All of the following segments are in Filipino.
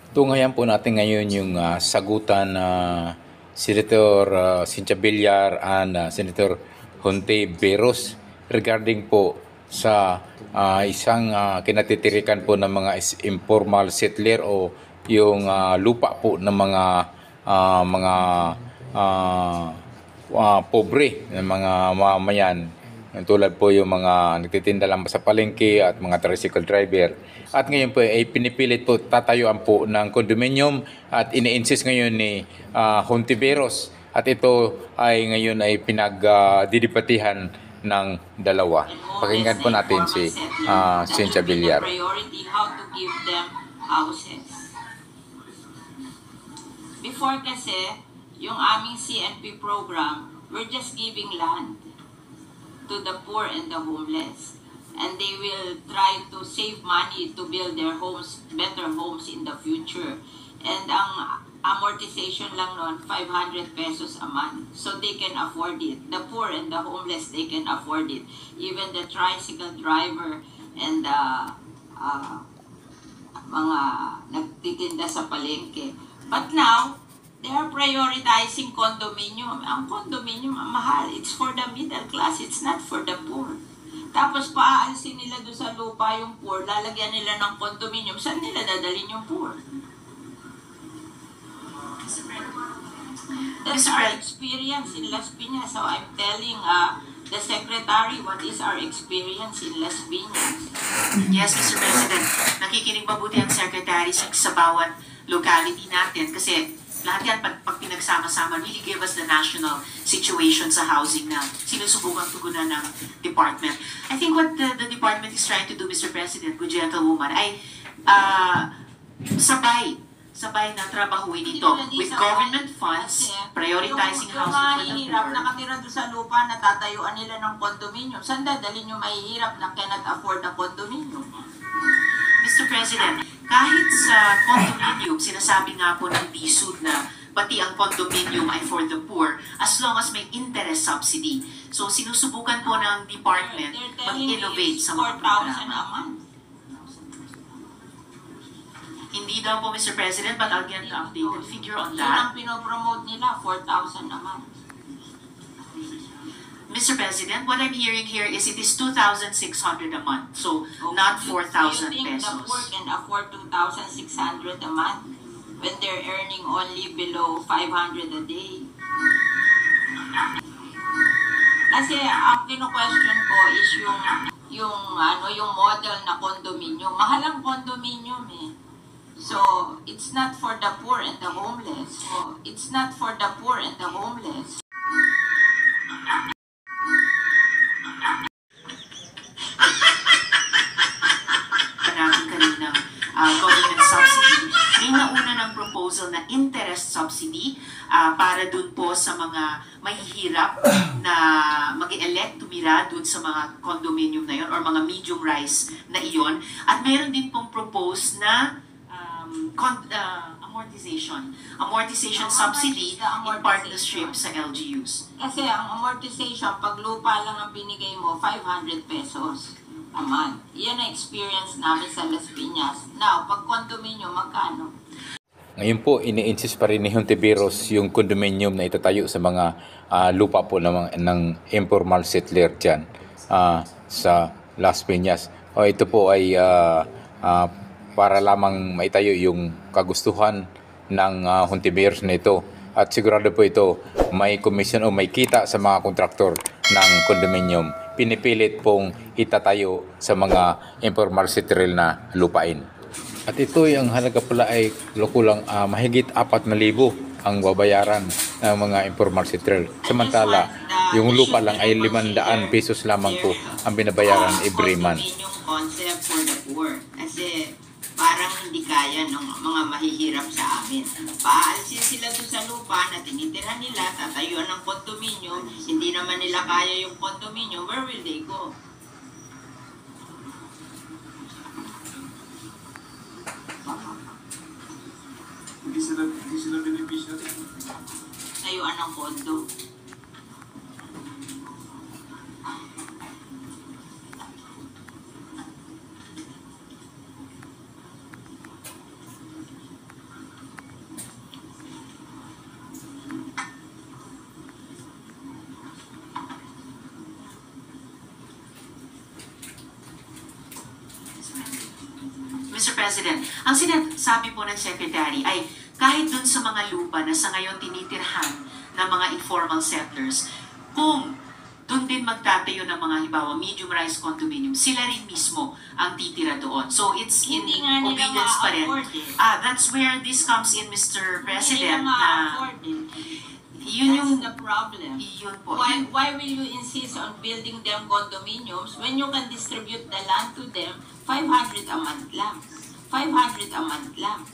Tungayan po natin ngayon yung sagutan na Senator Cynthia Villar and Senator Honte Veros regarding po sa isang kinatitirikan po ng mga informal settler o yung lupa po ng mga ah, pobre ng mga mamamayan. Tulad po yung mga nagtitinda lang sa palengke at mga tricycle driver. At ngayon po ay pinipilit po tatayuan po ng condominium at ini-insist ngayon ni Hontiveros. At ito ay ngayon ay pinagdidibatihan ng dalawa. Pakinggan po natin si Cynthia Villar. Priority how to give them houses. Before kasi, yung aming CNP program, we're just giving land to the poor and the homeless. And they will try to save money to build their homes, better homes in the future. And ang amortization lang noon, 500 pesos a month. So they can afford it. The poor and the homeless, they can afford it. Even the tricycle driver and the mga nagtitinda sa palengke. But now, they are prioritizing condominium. Ang condominium, mahal. It's for the middle class. It's not for the poor. Tapos paaalsin nila doon sa lupa yung poor, lalagyan nila ng condominium. Saan nila dadalhin yung poor? That's our experience in Las Piñas. So I'm telling the secretary what is our experience in Las Piñas. Yes, Mr. President. Nakikinig mabuti ang secretary sa bawat locality natin kasi lahat yan pag pinagsama-sama really give us the national situation sa housing na sinusubukan tugunan ng department. I think what the department is trying to do, Mr. President, good gentlewoman, ay sabay na trabahuin ito with government funds, prioritizing housing for the mahihirap, poor. nakatira doon sa lupa, natatayuan nila ng condominium. Saan dadalhin yung mahihirap na cannot afford a condominium? Mr. President, kahit sa condominium, sinasabi nga po ng DSUD na pati ang condominium ay for the poor as long as may interest subsidy. So sinusubukan po ng department mag-innovate sa mga 4,000 programa. a month. Hindi daw po, Mr. President, but I'll get the updated figure on Yun ang that. pinopromote nila, 4,000 a month. Mr. President, what I'm hearing here is it is 2,600 a month, so not 4,000 Do you think the poor pesos. can afford 2,600 a month when they're earning only below 500 a day? Kasi ang kino-question ko is yung model na condominium. Mahal ang condominium eh. So, it's not for the poor and the homeless. So, it's not for the poor and the homeless. Natin kaninang government subsidy, may nauna ng proposal na interest subsidy para dun po sa mga mahihirap na mag-elect tumira dun sa mga condominium na yon or mga medium rise na iyon. At meron din pong propose na amortization subsidy in partnership sa LGUs. Kasi ang amortization, pag lupa lang ang binigay mo, 500 pesos a month. Yan ang experience namin sa Las Piñas. Now, pag condominium, magkano? Ngayon po, ini-insist pa rin ni Hontiveros yung condominium na itatayo sa mga lupa po ng informal settler dyan sa Las Piñas. Ito po ay para lamang maitayo yung kagustuhan ng Hontiveros na ito. At sigurado po ito may commission o may kita sa mga kontraktor ng condominium. Pinipilit pong itatayo sa mga informal settler na lupain. At ito ang halaga pala ay kulang mahigit 4,000 ang babayaran ng mga informal settler. Samantala, yung lupa lang ay 500 pesos lamang po ang binabayaran every month. Condominium concept for the poor. Kasi parang hindi kaya ng mga mahihirap sa amin. Paalisin sila doon sa lupa na tinitira nila, tatayuan ng condominium, hindi naman nila kaya yung condominium, where will they go? Hindi sila beneficiary. Tayuan ng condo. President, ang sinasabi po ng Secretary ay kahit dun sa mga lupa na sa ngayon tinitirhan ng mga informal settlers, kung doon din magtatayo ng mga halimbawa medium-rise condominium, sila rin mismo ang titira doon. So it's in Hindi nga nila obedience pa rin. ma-afford eh. That's where this comes in, Mr. President. Hindi nila ma-afford eh. Yun yung, That's the problem. yun po. Why will you insist on building them condominiums when you can distribute the land to them 500 a month lang? 500 a month lang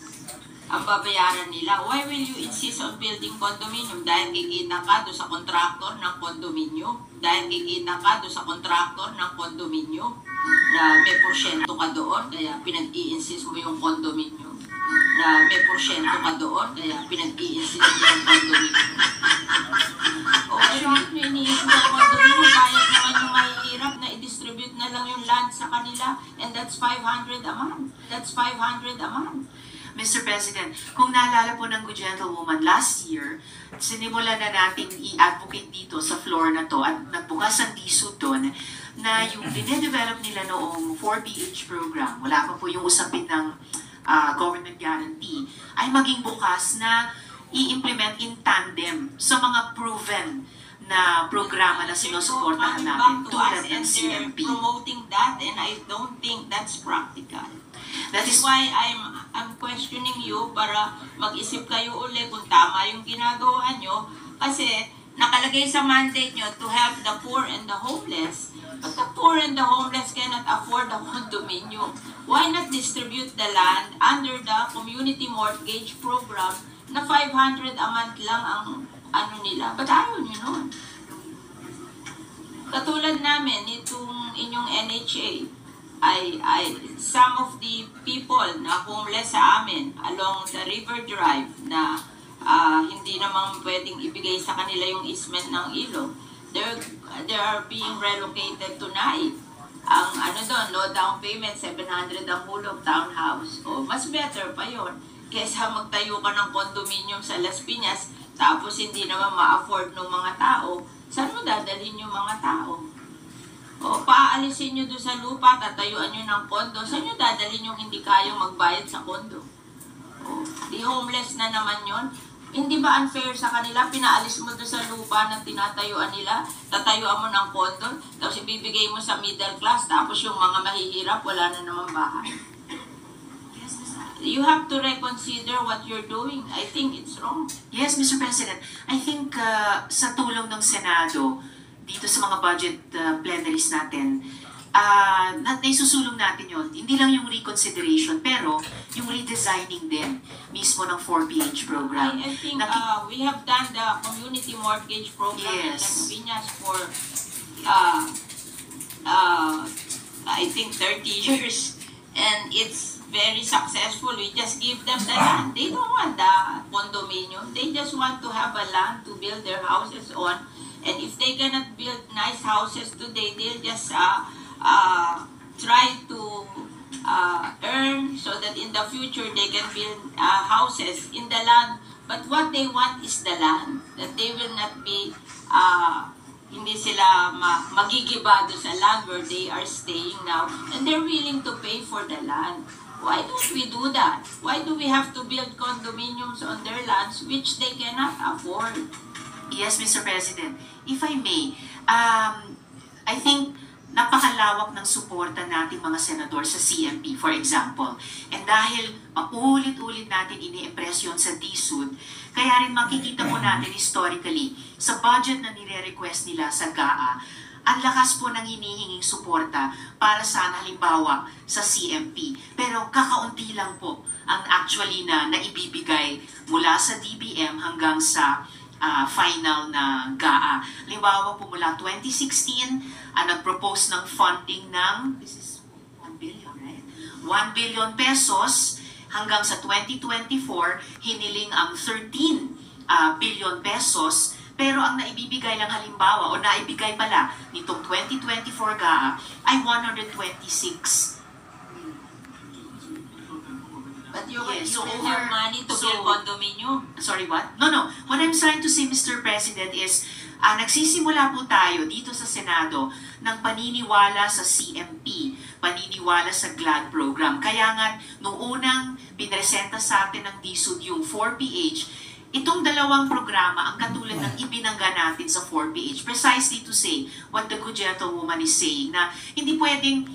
ang babayaran nila. Why will you insist on building condominium? Dahil kikita ka doon sa kontraktor ng condominium. Dahil kikita ka doon sa kontraktor ng condominium na may porsyento ka doon, kaya pinag-i-insist mo yung condominium. Na may porsyento ka doon, kaya pinag-i-insist mo yung condominium. O bakit nyo iniisip yung condominium? Bayad naman yung mahihirap na i-distribute na lang yung land sa kanila, and that's 500 a month. That's 500 a month. Mr. President, kung naalala po ng Good Gentlewoman last year, sinimula na natin i-advocate dito sa floor na to at nagbukas ang DSUD doon na yung dinedevelop nila noong 4PH program, wala pa po yung usapin ng government guarantee, ay maging bukas na i-implement in tandem sa mga proven na programa na sinusuportahan natin tulad ng CMP. Promoting that, and I don't think that's practical. That That's is why I'm questioning you para mag-isip kayo uli kung tama yung ginagawa nyo. Kasi nakalagay sa mandate nyo to help the poor and the homeless. But the poor and the homeless cannot afford a condominium. Why not distribute the land under the community mortgage program na 500 a month lang ang ano nila? Ba't ayaw nyo nun? Katulad namin, itong inyong NHA, some of the people na homeless sa amin along the river drive na hindi naman pwedeng ibigay sa kanila yung easement ng ilog, they are being relocated tonight. Ang ano doon, no down payment, 700 ang hulog, townhouse. O, mas better pa yon kesa magtayo ka ng condominium sa Las Piñas tapos hindi naman ma-afford ng mga tao. Saan mo dadalhin yung mga tao? O, paalisin nyo doon sa lupa, tatayuan nyo ng kondo. Saan nyo dadalhin yung hindi kayang magbayad sa kondo? O, di homeless na naman yon. Hindi ba unfair sa kanila? Pinaalis mo doon sa lupa na tinatayuan nila, tatayuan mo ng kondo, tapos ibibigay mo sa middle class, tapos yung mga mahihirap, wala na naman bahay. You have to reconsider what you're doing. I think it's wrong. Yes, Mr. President. I think sa tulong ng Senado, dito sa mga budget plenaries natin, naisusulong natin yon. Hindi lang yung reconsideration, pero yung redesigning din mismo ng 4PH program. I think we have done the community mortgage program in Las Piñas for I think 30 years, and it's very successful. We just give them the land. They don't want the condominium. They just want to have a land to build their houses on. And if they cannot build nice houses today, they'll just try to earn so that in the future they can build houses in the land. But what they want is the land. That they will not be, hindi sila magigibado sa land where they are staying now. And they're willing to pay for the land. Why don't we do that? Why do we have to build condominiums on their lands which they cannot afford? Yes, Mr. President. If I may, I think napakalawak ng suporta natin mga senador sa CMP, for example. And dahil paulit-ulit natin ini-impress yun sa DSUD, kaya rin makikita po natin historically sa budget na nire-request nila sa GAA, ang lakas po ng hinihinging suporta para sa halimbawa sa CMP. Pero kakaunti lang po ang actually na naibibigay mula sa DBM hanggang sa final na GAA. Halimbawa po mula 2016, nag-propose ng funding ng, this is 1 billion, right? 1 billion pesos hanggang sa 2024, hiniling ang 13 billion pesos. Pero ang naibibigay lang halimbawa, o naibigay pala nitong 2024 GAA ay 126. But you will have money to build condominium. Sorry, what? No. What I'm trying to say, Mr. President, is nagsisimula po tayo dito sa Senado ng paniniwala sa CMP. paniniwala sa GLAD program. Kaya nga, nung unang pinresenta sa atin ng DSUD yung 4PH, itong dalawang programa ang katulad ng ibinangga natin sa 4PH, precisely to say what the good gentlewoman is saying, na hindi pwedeng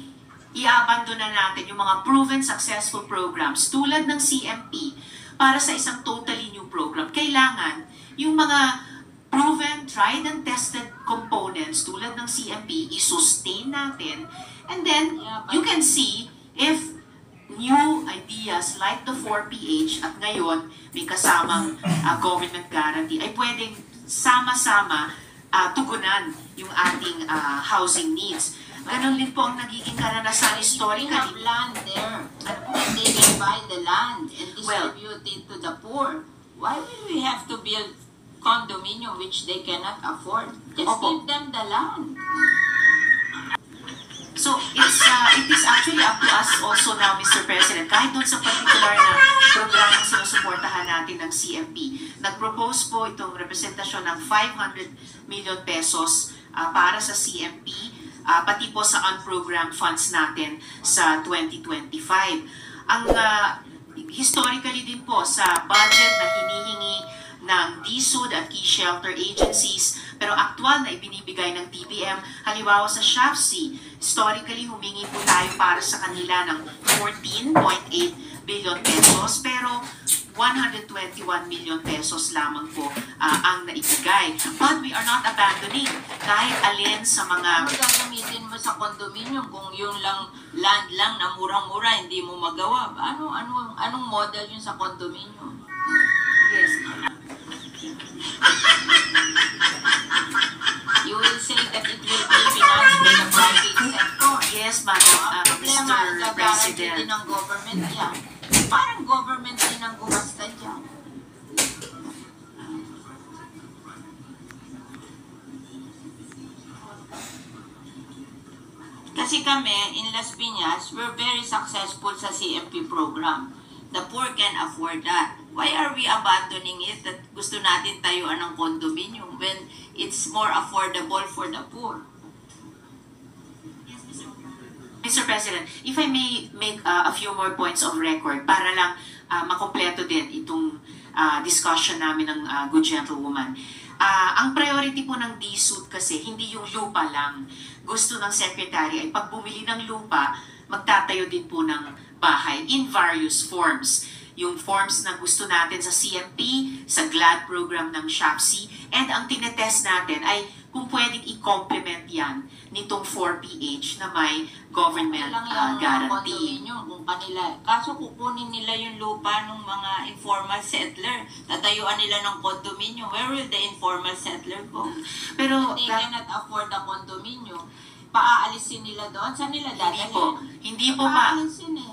i-abandona natin yung mga proven successful programs tulad ng CMP para sa isang totally new program. Kailangan yung mga proven, tried and tested components tulad ng CMP, i-sustain natin, and then you can see if new ideas like the 4PH at ngayon may kasamang government guarantee ay pwedeng sama-sama tugunan yung ating housing needs. Ganon din po ang nagiging karanasan We historically. have land there, and they can buy the land and distribute it to the poor. Why will we have to build condominium which they cannot afford? Just Opo. give them the land. So, it is actually up to us also now, Mr. President, kahit doon sa particular na programang sinusuportahan natin ng CMP, nag-propose po itong representasyon ng 500 million pesos para sa CMP, pati po sa unprogrammed funds natin sa 2025. Ang historically din po sa budget na hinihingi ng DSUD at key shelter agencies, pero aktual na ibinibigay ng DBM, halimbawa sa SHAFC, historically humingi po tayo para sa kanila ng 14.8 billion pesos, pero 121 million pesos lamang po ang naibigay. But we are not abandoning kahit alin sa mga... Ano gagamitin mo sa condominium kung yung land lang na murang-mura hindi mo magawa? Anong model yun sa condominium? Yes. You will say that it will be financed by the private sector. Yes, Madam Problema, Mr. gagaranti President. din ng government yan. Parang government din ang gumasta dyan. Kasi kami, in Las Piñas, we're very successful sa CMP program. The poor can afford that. Why are we abandoning it that gusto natin tayuan ng condominium when it's more affordable for the poor? Mr. President, if I may make a few more points of record para lang makompleto din itong discussion namin ng good gentlewoman. Ang priority po ng DSUD kasi hindi yung lupa lang. Gusto ng Secretary ay pag bumili ng lupa, magtatayo din po ng bahay in various forms. Yung forms na gusto natin sa CMP, sa GLAD program ng SHAFC, and ang tinetest natin ay kung pwedeng i-complement yan nitong 4PH na may government Lang yung guarantee. condominium kung kanila. Kaso kukunin nila yung lupa ng mga informal settler. Tatayuan nila ng condominium. Where will the informal settler go? Pero They cannot afford a condominium. Paaalisin nila doon. Saan nila dadalhin? Hindi po ma. Paaalisin eh.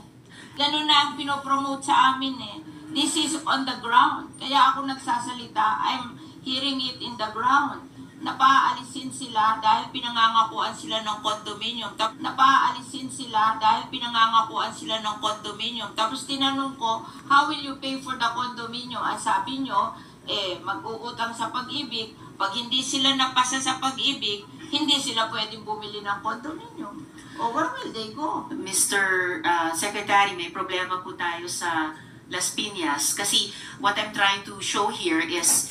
Ganun na ang pinopromote sa amin eh. This is on the ground. Kaya ako nagsasalita, I'm hearing it in the ground. Napaalisin sila dahil pinangangakuan sila ng condominium. Napaalisin sila dahil pinangangakuan sila ng condominium. Tapos tinanong ko, how will you pay for the condominium? Ang sabi nyo, mag-uutang sa Pag-ibig. Pag hindi sila napasa sa Pag-ibig, hindi sila pwedeng bumili ng condominium. O where will they go? Mr. Secretary, may problema po tayo sa Las Piñas kasi what I'm trying to show here is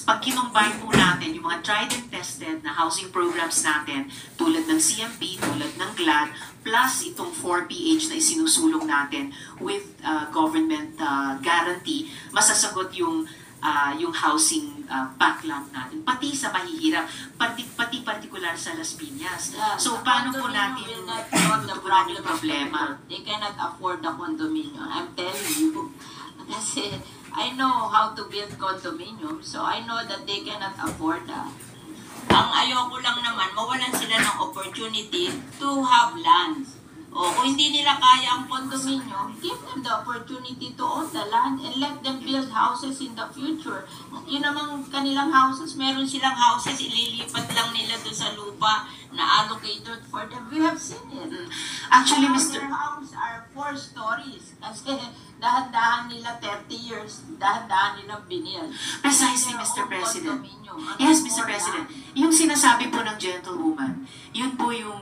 pag kinumbine po natin yung mga tried and tested na housing programs natin tulad ng CMP, tulad ng GLAD, plus itong 4PH na isinusulong natin with government guarantee, masasagot yung housing backlog natin, pati sa mahihirap, pati particular sa Las Piñas. So, paano po natin tutugunan yung problema? They cannot afford the condominium. I'm telling you. Kasi I know how to build condominium, so I know that they cannot afford that. Ang ayoko lang naman, mawalan sila ng opportunity to have lands. O kung hindi nila kaya ang condominium, give them the opportunity to own the land and let them build houses in the future. Yun namang kanilang houses, meron silang houses, ililipat lang nila doon sa lupa na allocated for them. We have seen it. Actually, Now, Mr. Their homes are 4 stories. Kasi dahan-dahan nila 30 years, dahan-dahan nilang binil. Precisely, Their Mr. own President. condominium. Yes, Mr. President. Yung sinasabi po ng gentlewoman, yun po yung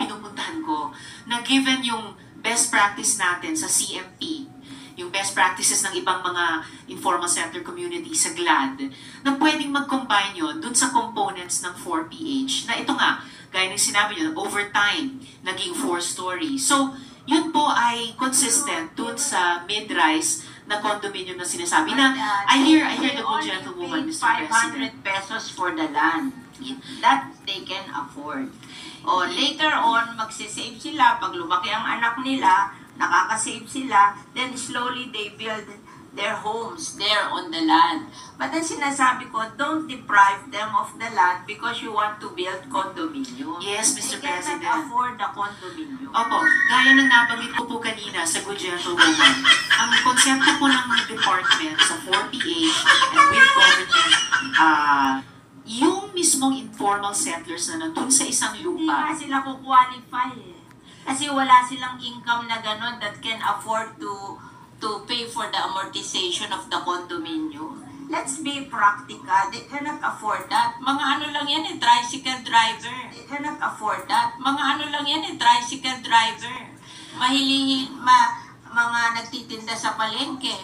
pinupuntahan ko na given yung best practice natin sa CMP, yung best practices ng ibang mga informal sector community sa GLAD, na pwedeng mag-combine yun dun sa components ng 4PH. Na ito nga, gaya ng sinabi nyo, over time, naging 4-story. So, yun po ay consistent dun sa mid-rise na condominium na sinasabi na I hear the good gentlewoman, Mr. President. 500 pesos for the land. That they can afford. O later on, magsisave sila. Pag lumaki ang anak nila, nakakasave sila, then slowly they build their homes there on the land. But ang sinasabi ko, don't deprive them of the land because you want to build condominium. Yes, Mr. They President. cannot afford the condominium. Opo, gaya ng nabanggit ko po kanina sa Good Gentlewoman, ang konsepto po ng department sa 4PH and with government, yung mismong informal settlers na nandun sa isang Hindi nga lupa, sila kukwalify eh. Kasi wala silang income na gano'n that can afford to pay for the amortization of the condominium. Let's be practical. They cannot afford that. Mga ano lang yan eh, tricycle driver. They cannot afford that. Mga ano lang yan eh, tricycle driver. Mga nagtitinda sa palengke.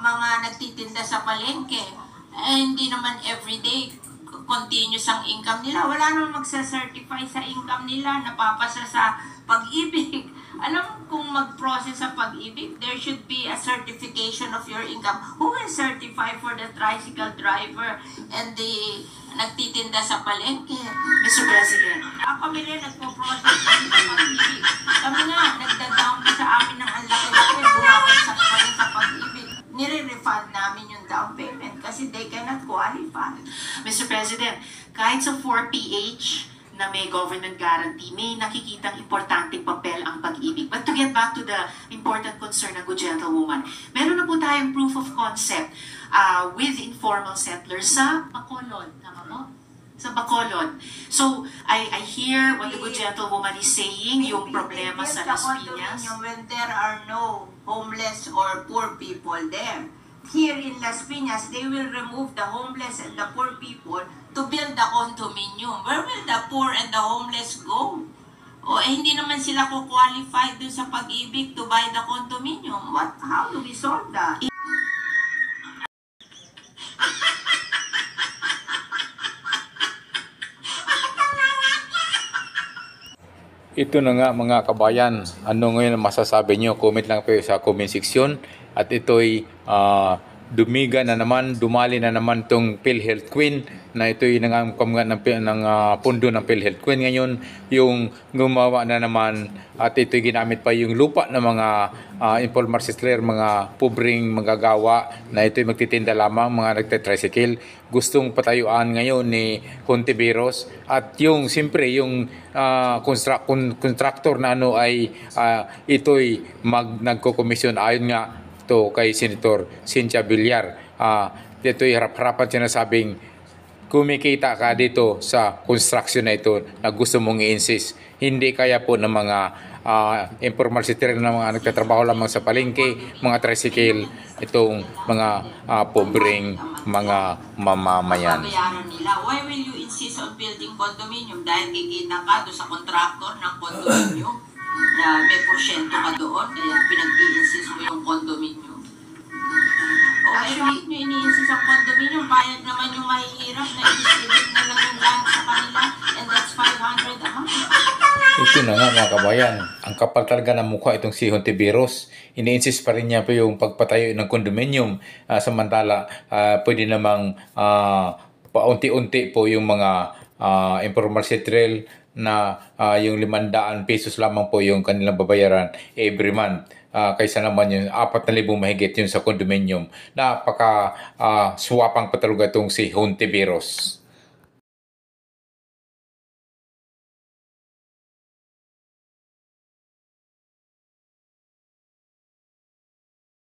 Mga nagtitinda sa palengke. Hindi naman everyday continuous ang income nila. Wala naman magsa-certify sa income nila, napapasa sa pag-ibig. Alam mo, kung mag-process sa pag-ibig, there should be a certification of your income. Who will certify for the tricycle driver and the nagtitinda sa palengke? Mr. President, Kami rin nagpo-process kami sa pag-ibig. Kami nga, nagda-down sa amin ng ang laki-laki, bumabagsak pa rin sa pag-ibig. Nire-refund namin yung down payment kasi they cannot qualify. Mr. President, kahit sa 4PH na may government guarantee, may nakikitang importanteng papel ang pag-ibig. But to get back to the important concern ng Good Gentlewoman, meron na po tayong proof of concept with informal settlers sa Bacolod. Tama mo? Sa Bacolod. So, I hear what the Good Gentlewoman is saying, yung problema sa Las Piñas. When there are no homeless or poor people there. Here in Las Piñas, they will remove the homeless and the poor people to build the condominium. Where will the poor and the homeless go? Hindi naman sila qualify dun sa pag-ibig to buy the condominium. How do we solve that? Ito na nga mga kabayan, ano ngayon ang masasabi nyo? Comment lang kayo sa comment section. At ito'y dumali na naman tong PhilHealth Queen na ito'y nangamkamgan ng pundo ng PhilHealth Queen. Ngayon, yung gumawa na naman at ito'y ginamit pa yung lupa ng mga informal settler, mga pobreng magagawa na ito'y magtitinda lamang, mga nagte-tricycle. Gustong patayuan ngayon ni Hontiveros at yung siyempre yung contractor na ay ito'y nagko-commission ayon nga to kay Senator Cynthia Villar. Ito'y harap-harapan sinasabing kumikita ka dito sa construction na ito na gusto mong i-insist. Hindi kaya po ng mga informal settler na mga nagtatrabaho lamang sa palengke, mga tricycle, itong mga pobreng mga mamamayan. Babayaran nila. Why will you insist on building condominium? Dahil kikita ka doon sa contractor ng condominium na may porsyento ka doon, kaya pinag-i-insist mo yung condominium. Bakit nyo ini-insist ang condominium? Bayad naman yung mahihirap na i-distribute na lang yung land sa kanila, and that's 500 a month. Ito na nga mga kabayan, ang kapal talaga ng mukha itong si Hontiveros. Ini-insist pa rin niya po yung pagpatayo ng condominium, samantala pwede namang paunti-unti po yung mga informal settler na yung 500 pesos lamang po yung kanilang babayaran every month. Kaysa naman yung 4,000 mahigit yun sa condominium. Napaka swapang pa talaga itong si Hontiveros.